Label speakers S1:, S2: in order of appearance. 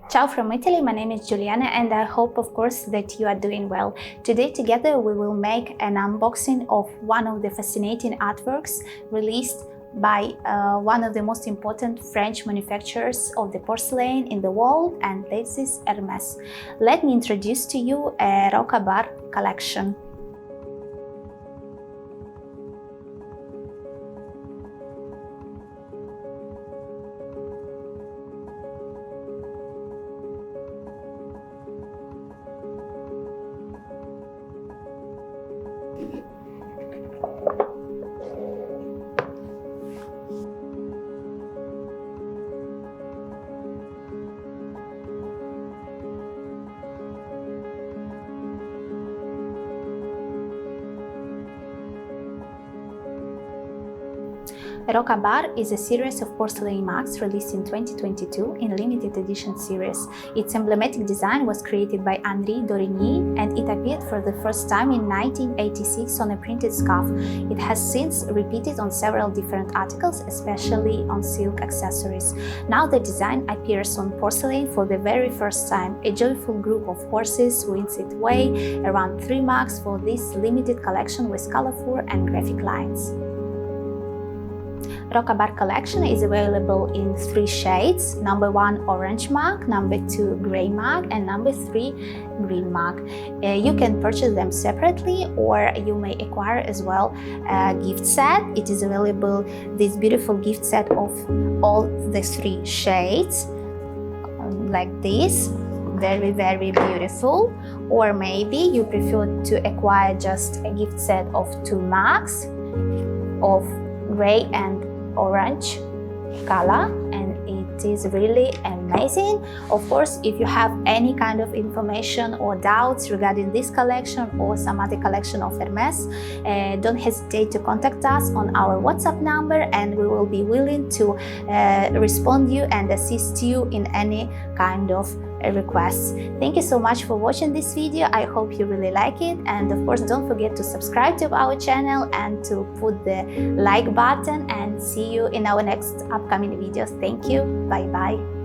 S1: Ciao from Italy, my name is Juliana and I hope of course that you are doing well. Today together we will make an unboxing of one of the fascinating artworks released by one of the most important French manufacturers of the porcelain in the world, and this is Hermès. Let me introduce to you a Rocabar collection. Rocabar is a series of porcelain mugs released in 2022 in a limited edition series. Its emblematic design was created by Henri Dorigny and it appeared for the first time in 1986 on a printed scarf. It has since repeated on several different articles, especially on silk accessories. Now the design appears on porcelain for the very first time. A joyful group of horses wins its way around 3 mugs for this limited collection with colorful and graphic lines. Rocabar collection is available in 3 shades: number 1 orange mug, number 2 grey mug, and number 3 green mug. You can purchase them separately or you may acquire as well a gift set. It is available, this beautiful gift set of all the 3 shades, like this. Very beautiful. Or maybe you prefer to acquire just a gift set of 2 mugs of grey and orange color, and it is really amazing. Of course, if you have any kind of information or doubts regarding this collection or some other collection of Hermès, don't hesitate to contact us on our WhatsApp number and we will be willing to respond you and assist you in any kind of requests. Thank you so much for watching this video. I hope you really like it, and of course don't forget to subscribe to our channel and to put the like button, and see you in our next upcoming videos. Thank you. Bye bye.